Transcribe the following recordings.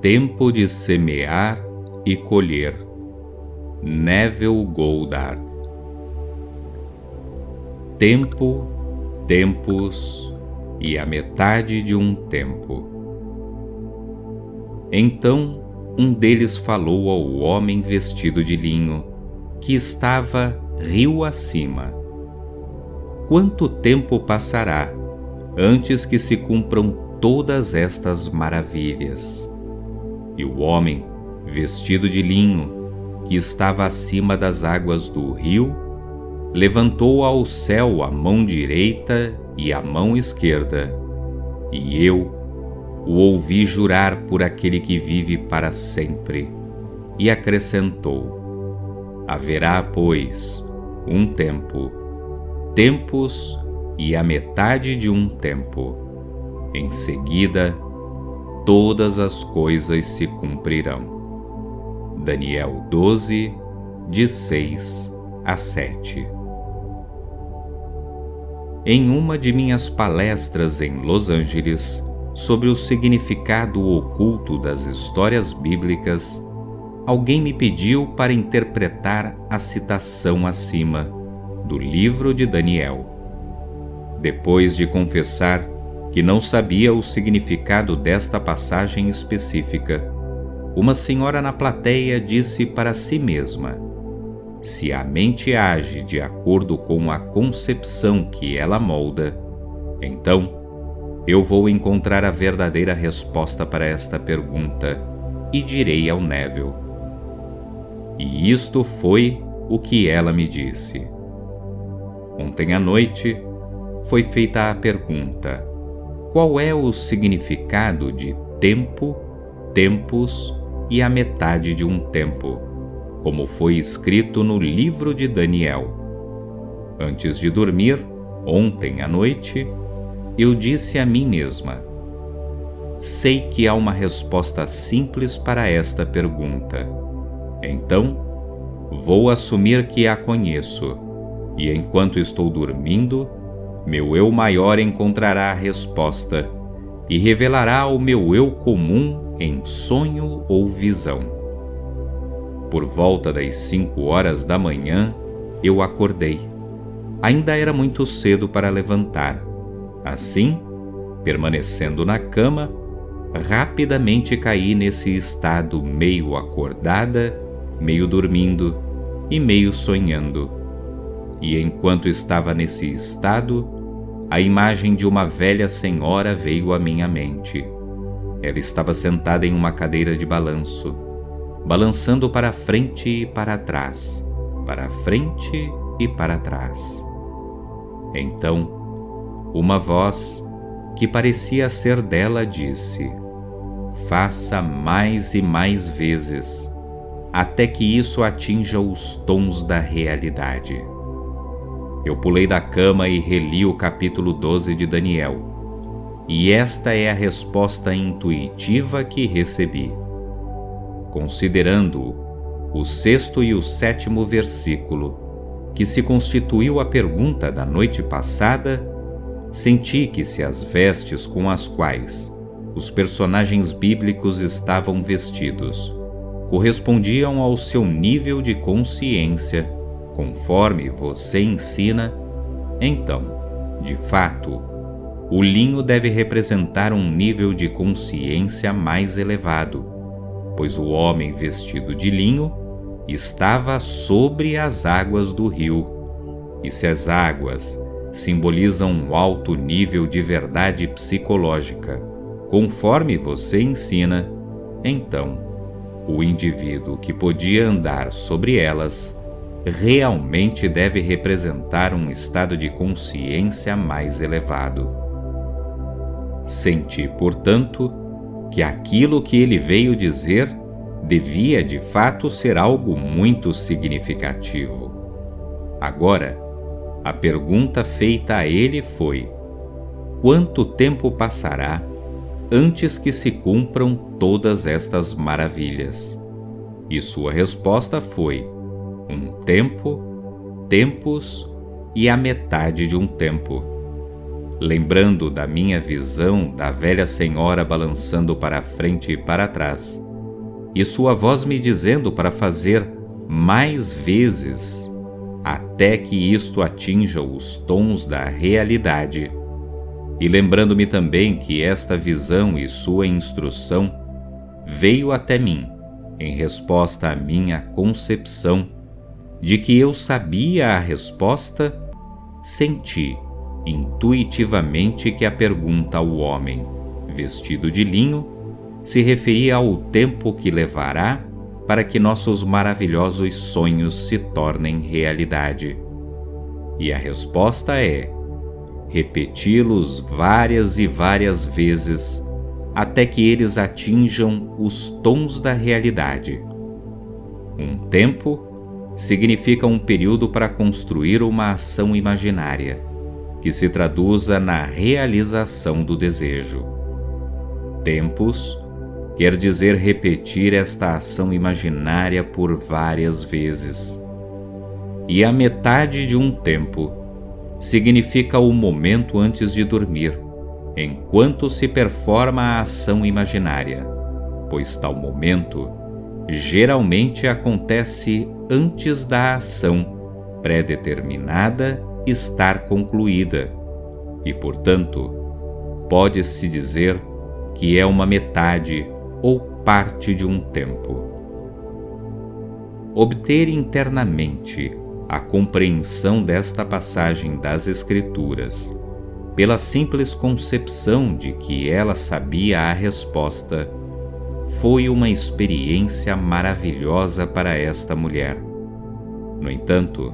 Tempo de semear e colher. Neville Goddard. Tempo, tempos e a metade de um tempo. Então um deles falou ao homem vestido de linho, que estava rio acima: quanto tempo passará antes que se cumpram todas estas maravilhas? E o homem vestido de linho, que estava acima das águas do rio, levantou ao céu a mão direita e a mão esquerda, e eu o ouvi jurar por aquele que vive para sempre, e acrescentou: haverá, pois, um tempo, tempos e a metade de um tempo. Em seguida, todas as coisas se cumprirão. Daniel 12, de 6 a 7. Em uma de minhas palestras em Los Angeles sobre o significado oculto das histórias bíblicas, alguém me pediu para interpretar a citação acima do livro de Daniel. Depois de confessar que não sabia o significado desta passagem específica, uma senhora na plateia disse para si mesma: se a mente age de acordo com a concepção que ela molda, então eu vou encontrar a verdadeira resposta para esta pergunta e direi ao Neville. E isto foi o que ela me disse. Ontem à noite foi feita a pergunta: qual é o significado de tempo, tempos e a metade de um tempo, como foi escrito no livro de Daniel? Antes de dormir, ontem à noite, eu disse a mim mesma: sei que há uma resposta simples para esta pergunta. Então, vou assumir que a conheço, e enquanto estou dormindo, meu eu maior encontrará a resposta e revelará ao meu eu comum em sonho ou visão. Por volta das 5 horas da manhã, eu acordei. Ainda era muito cedo para levantar. Assim, permanecendo na cama, rapidamente caí nesse estado meio acordada, meio dormindo e meio sonhando. E enquanto estava nesse estado, a imagem de uma velha senhora veio à minha mente. Ela estava sentada em uma cadeira de balanço, balançando para frente e para trás, para frente e para trás. Então, uma voz, que parecia ser dela, disse: faça mais e mais vezes, até que isso atinja os tons da realidade. Eu pulei da cama e reli o capítulo 12 de Daniel, e esta é a resposta intuitiva que recebi. Considerando o 6º e o 7º versículo, que se constituiu a pergunta da noite passada, senti que se as vestes com as quais os personagens bíblicos estavam vestidos correspondiam ao seu nível de consciência, conforme você ensina, então, de fato, o linho deve representar um nível de consciência mais elevado, pois o homem vestido de linho estava sobre as águas do rio, e se as águas simbolizam um alto nível de verdade psicológica, conforme você ensina, então, o indivíduo que podia andar sobre elas realmente deve representar um estado de consciência mais elevado. Senti, portanto, que aquilo que ele veio dizer devia de fato ser algo muito significativo. Agora, a pergunta feita a ele foi: quanto tempo passará antes que se cumpram todas estas maravilhas? E sua resposta foi: um tempo, tempos e a metade de um tempo. lembrando da minha visão da velha senhora balançando para a frente e para trás, e sua voz me dizendo para fazer mais vezes, até que isto atinja os tons da realidade, e lembrando-me também que esta visão e sua instrução veio até mim em resposta à minha concepção de que eu sabia a resposta, senti intuitivamente que a pergunta ao homem vestido de linho se referia ao tempo que levará para que nossos maravilhosos sonhos se tornem realidade. E a resposta é repeti-los várias e várias vezes até que eles atinjam os tons da realidade. Um tempo significa um período para construir uma ação imaginária, que se traduza na realização do desejo. Tempos quer dizer repetir esta ação imaginária por várias vezes. E a metade de um tempo significa o momento antes de dormir, enquanto se performa a ação imaginária, pois tal momento geralmente acontece antes da ação pré-determinada estar concluída, e, portanto, pode-se dizer que é uma metade ou parte de um tempo. Obter internamente a compreensão desta passagem das Escrituras, pela simples concepção de que ela sabia a resposta, foi uma experiência maravilhosa para esta mulher. No entanto,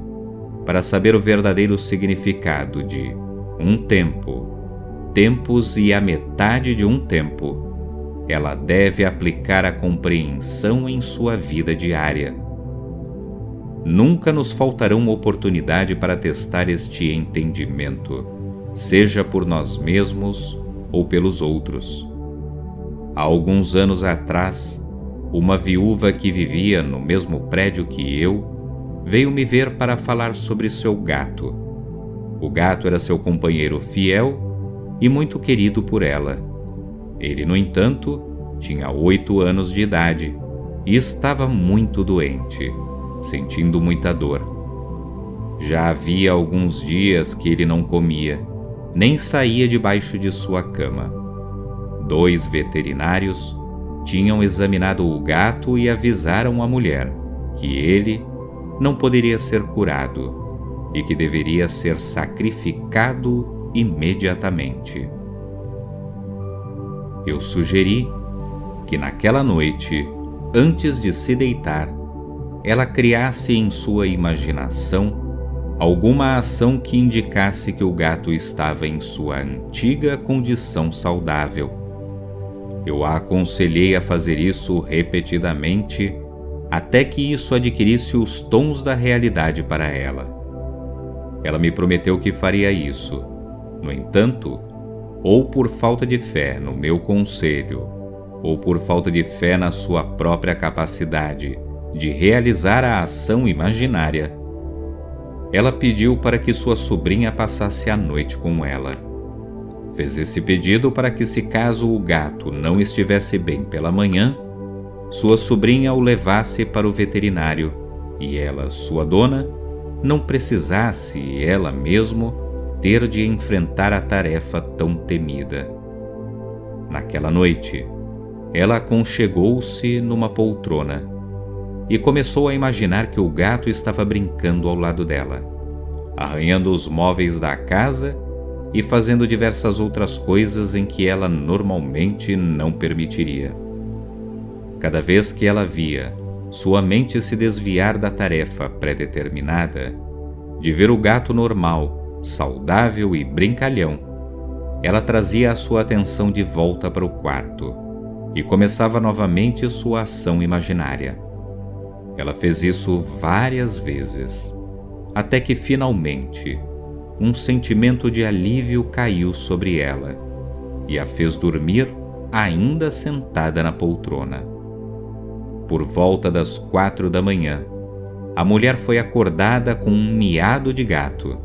para saber o verdadeiro significado de um tempo, tempos e a metade de um tempo, ela deve aplicar a compreensão em sua vida diária. Nunca nos faltarão oportunidade para testar este entendimento, seja por nós mesmos ou pelos outros. Há alguns anos atrás, uma viúva que vivia no mesmo prédio que eu veio me ver para falar sobre seu gato. O gato era seu companheiro fiel e muito querido por ela. Ele, no entanto, tinha 8 anos de idade e estava muito doente, sentindo muita dor. Já havia alguns dias que ele não comia, nem saía debaixo de sua cama. 2 veterinários tinham examinado o gato e avisaram a mulher que ele não poderia ser curado e que deveria ser sacrificado imediatamente. Eu sugeri que naquela noite, antes de se deitar, ela criasse em sua imaginação alguma ação que indicasse que o gato estava em sua antiga condição saudável. Eu a aconselhei a fazer isso repetidamente até que isso adquirisse os tons da realidade para ela. Ela me prometeu que faria isso. No entanto, ou por falta de fé no meu conselho, ou por falta de fé na sua própria capacidade de realizar a ação imaginária, ela pediu para que sua sobrinha passasse a noite com ela. Fez esse pedido para que, se caso o gato não estivesse bem pela manhã, sua sobrinha o levasse para o veterinário e ela, sua dona, não precisasse ela mesma ter de enfrentar a tarefa tão temida. Naquela noite, ela aconchegou-se numa poltrona e começou a imaginar que o gato estava brincando ao lado dela, arranhando os móveis da casa e fazendo diversas outras coisas em que ela normalmente não permitiria. Cada vez que ela via sua mente se desviar da tarefa pré-determinada, de ver o gato normal, saudável e brincalhão, ela trazia a sua atenção de volta para o quarto e começava novamente sua ação imaginária. Ela fez isso várias vezes, até que finalmente um sentimento de alívio caiu sobre ela e a fez dormir ainda sentada na poltrona. Por volta das 4 da manhã, a mulher foi acordada com um miado de gato.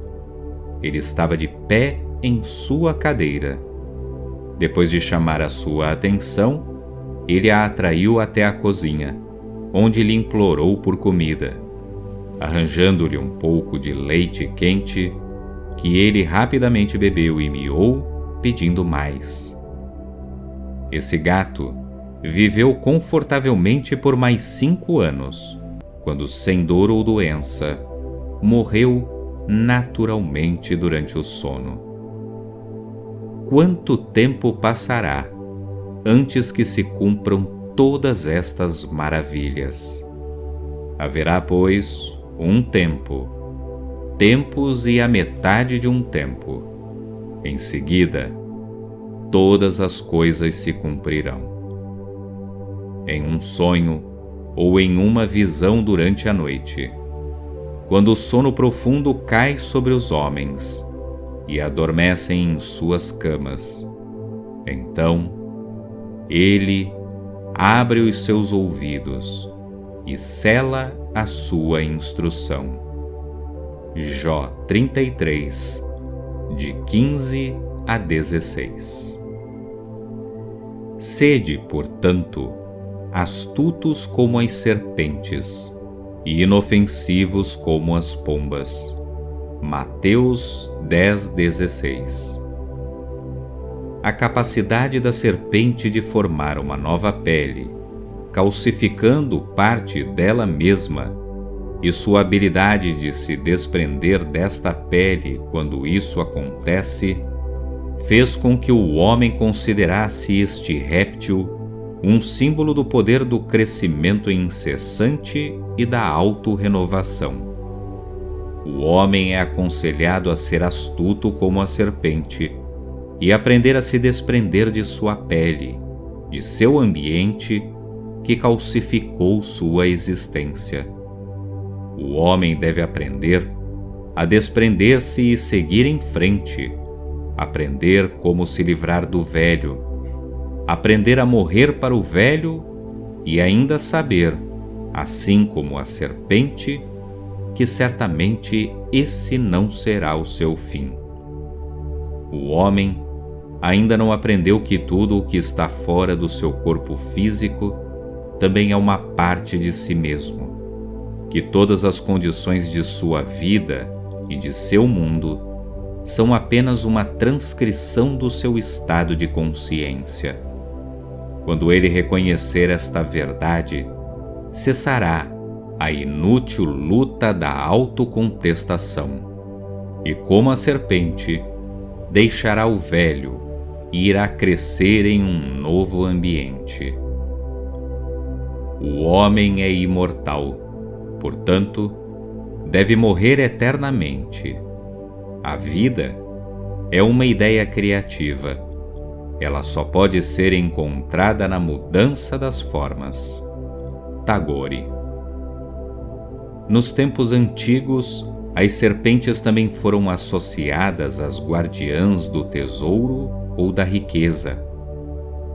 Ele estava de pé em sua cadeira. Depois de chamar a sua atenção, ele a atraiu até a cozinha, onde lhe implorou por comida, arranjando-lhe um pouco de leite quente, que ele rapidamente bebeu e miou, pedindo mais. Esse gato viveu confortavelmente por mais 5 anos, quando, sem dor ou doença, morreu naturalmente durante o sono. Quanto tempo passará antes que se cumpram todas estas maravilhas? Haverá, pois, um tempo, tempos e a metade de um tempo. Em seguida, todas as coisas se cumprirão. Em um sonho ou em uma visão durante a noite, quando o sono profundo cai sobre os homens e adormecem em suas camas, então ele abre os seus ouvidos e sela a sua instrução. Jó 33, de 15 a 16. Sede, portanto, astutos como as serpentes e inofensivos como as pombas. Mateus 10:16. A capacidade da serpente de formar uma nova pele, calcificando parte dela mesma, e sua habilidade de se desprender desta pele quando isso acontece, fez com que o homem considerasse este réptil um símbolo do poder do crescimento incessante e da autorrenovação. O homem é aconselhado a ser astuto como a serpente e aprender a se desprender de sua pele, de seu ambiente que calcificou sua existência. O homem deve aprender a desprender-se e seguir em frente, aprender como se livrar do velho, aprender a morrer para o velho e ainda saber, assim como a serpente, que certamente esse não será o seu fim. O homem ainda não aprendeu que tudo o que está fora do seu corpo físico também é uma parte de si mesmo, que todas as condições de sua vida e de seu mundo são apenas uma transcrição do seu estado de consciência. Quando ele reconhecer esta verdade, cessará a inútil luta da autocontestação e, como a serpente, deixará o velho e irá crescer em um novo ambiente. O homem é imortal, portanto, deve morrer eternamente. A vida é uma ideia criativa. Ela só pode ser encontrada na mudança das formas. Tagore. Nos tempos antigos, as serpentes também foram associadas às guardiãs do tesouro ou da riqueza.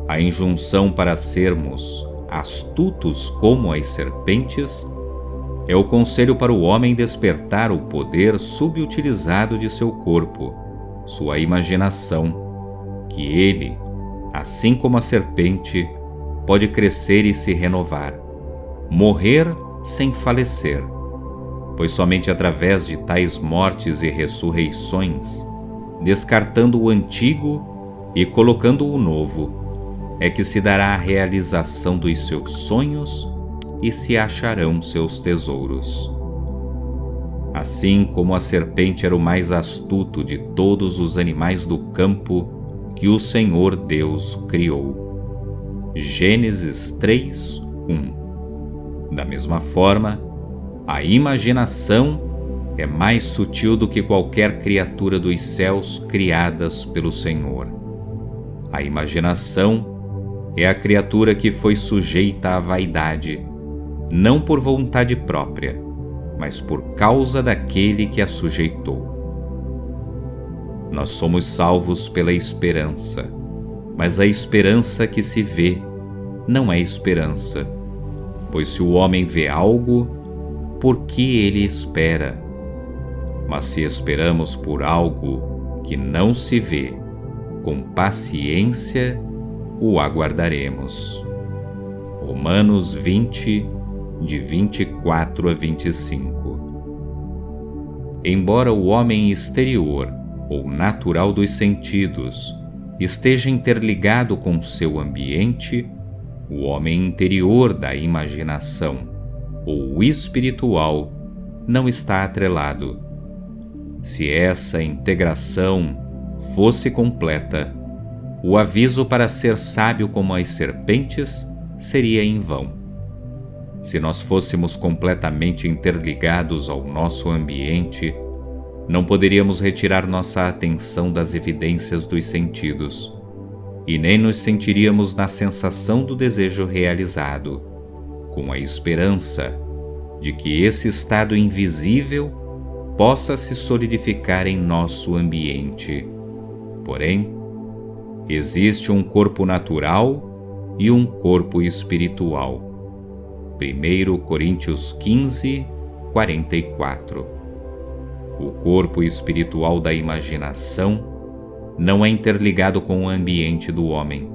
A injunção para sermos astutos como as serpentes é o conselho para o homem despertar o poder subutilizado de seu corpo, sua imaginação, que ele, assim como a serpente, pode crescer e se renovar, morrer sem falecer, pois somente através de tais mortes e ressurreições, descartando o antigo e colocando o novo, é que se dará a realização dos seus sonhos e se acharão seus tesouros. Assim como a serpente era o mais astuto de todos os animais do campo que o Senhor Deus criou. Gênesis 3:1. Da mesma forma, a imaginação é mais sutil do que qualquer criatura dos céus criadas pelo Senhor. A imaginação é a criatura que foi sujeita à vaidade, não por vontade própria, mas por causa daquele que a sujeitou. Nós somos salvos pela esperança, mas a esperança que se vê não é esperança, pois se o homem vê algo, por que ele espera? Mas se esperamos por algo que não se vê, com paciência o aguardaremos. Romanos 20, de 24 a 25. Embora o homem exterior ou natural dos sentidos esteja interligado com seu ambiente, o homem interior da imaginação ou espiritual não está atrelado. Se essa integração fosse completa, o aviso para ser sábio como as serpentes seria em vão. Se nós fôssemos completamente interligados ao nosso ambiente, não poderíamos retirar nossa atenção das evidências dos sentidos, e nem nos sentiríamos na sensação do desejo realizado, com a esperança de que esse estado invisível possa se solidificar em nosso ambiente. Porém, existe um corpo natural e um corpo espiritual. 1 Coríntios 15, 44. O corpo espiritual da imaginação não é interligado com o ambiente do homem.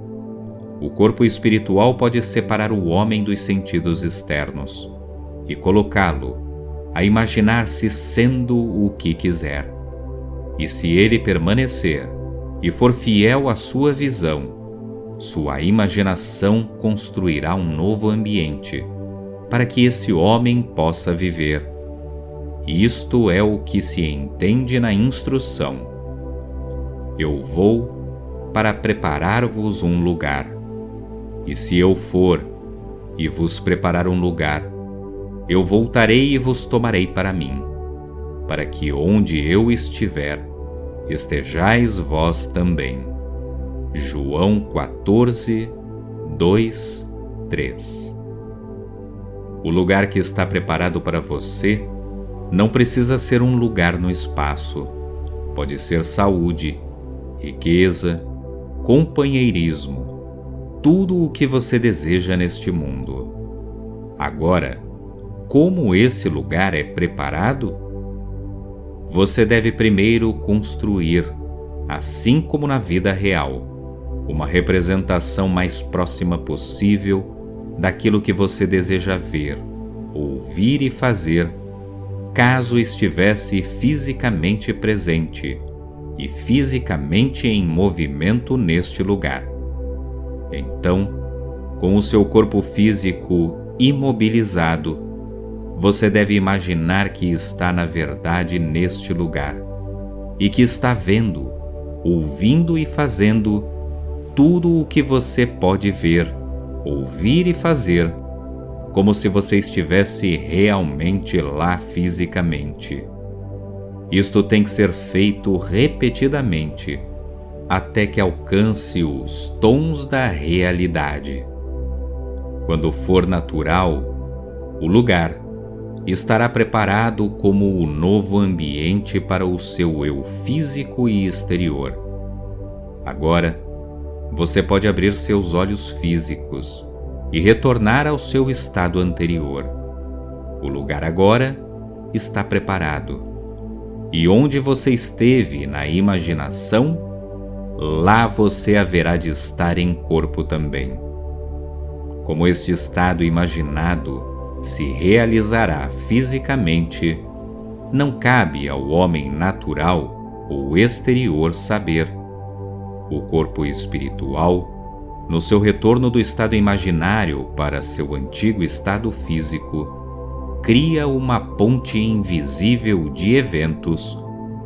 O corpo espiritual pode separar o homem dos sentidos externos e colocá-lo a imaginar-se sendo o que quiser. E se ele permanecer e for fiel à sua visão, sua imaginação construirá um novo ambiente para que esse homem possa viver. Isto é o que se entende na instrução: eu vou para preparar-vos um lugar. E se eu for e vos preparar um lugar, eu voltarei e vos tomarei para mim, para que onde eu estiver, estejais vós também. João 14, 2, 3. O lugar que está preparado para você não precisa ser um lugar no espaço. Pode ser saúde, riqueza, companheirismo, tudo o que você deseja neste mundo. Agora, como esse lugar é preparado? Você deve primeiro construir, assim como na vida real, uma representação mais próxima possível daquilo que você deseja ver, ouvir e fazer, caso estivesse fisicamente presente e fisicamente em movimento neste lugar. Então, com o seu corpo físico imobilizado, você deve imaginar que está na verdade neste lugar e que está vendo, ouvindo e fazendo tudo o que você pode ver, ouvir e fazer, como se você estivesse realmente lá fisicamente. Isto tem que ser feito repetidamente, até que alcance os tons da realidade. Quando for natural, o lugar estará preparado como o novo ambiente para o seu eu físico e exterior. Agora, você pode abrir seus olhos físicos e retornar ao seu estado anterior. O lugar agora está preparado. E onde você esteve na imaginação, lá você haverá de estar em corpo também. Como este estado imaginado se realizará fisicamente, não cabe ao homem natural ou exterior saber. O corpo espiritual, no seu retorno do estado imaginário para seu antigo estado físico, cria uma ponte invisível de eventos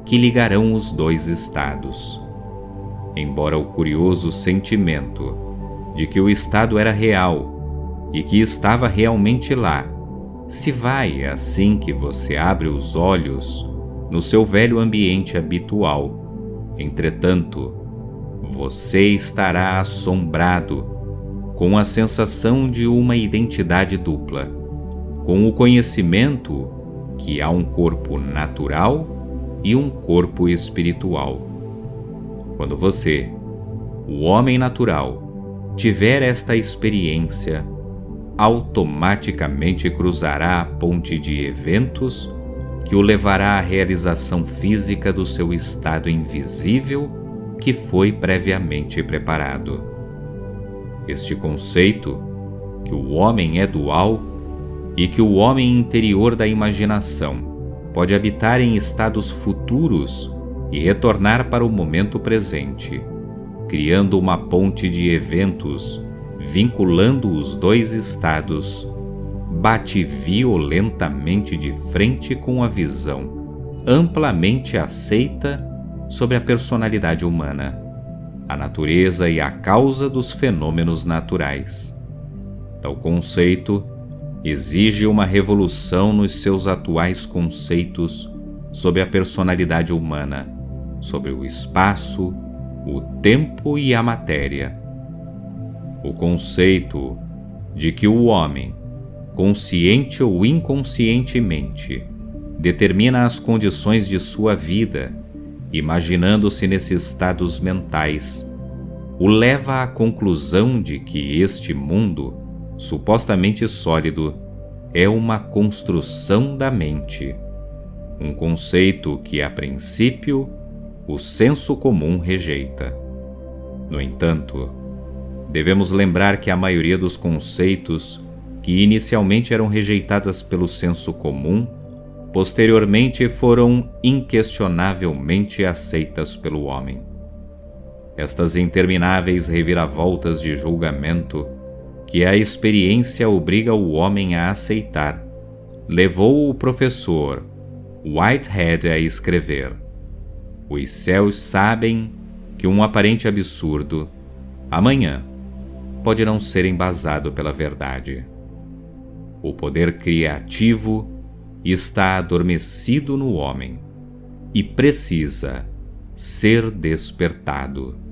que ligarão os dois estados. Embora o curioso sentimento de que o estado era real e que estava realmente lá se vai assim que você abre os olhos no seu velho ambiente habitual, entretanto, você estará assombrado com a sensação de uma identidade dupla, com o conhecimento que há um corpo natural e um corpo espiritual. Quando você, o homem natural, tiver esta experiência, automaticamente cruzará a ponte de eventos que o levará à realização física do seu estado invisível que foi previamente preparado. Este conceito, que o homem é dual e que o homem interior da imaginação pode habitar em estados futuros e retornar para o momento presente, criando uma ponte de eventos vinculando os dois estados, bate violentamente de frente com a visão amplamente aceita sobre a personalidade humana, a natureza e a causa dos fenômenos naturais. Tal conceito exige uma revolução nos seus atuais conceitos sobre a personalidade humana, sobre o espaço, o tempo e a matéria. O conceito de que o homem, consciente ou inconscientemente, determina as condições de sua vida, imaginando-se nesses estados mentais, o leva à conclusão de que este mundo, supostamente sólido, é uma construção da mente, um conceito que, a princípio, o senso comum rejeita. No entanto, devemos lembrar que a maioria dos conceitos que inicialmente eram rejeitados pelo senso comum, posteriormente foram inquestionavelmente aceitas pelo homem. Estas intermináveis reviravoltas de julgamento que a experiência obriga o homem a aceitar, levou o professor Whitehead a escrever: "Os céus sabem que um aparente absurdo, amanhã, pode não ser embasado pela verdade. O poder criativo está adormecido no homem e precisa ser despertado."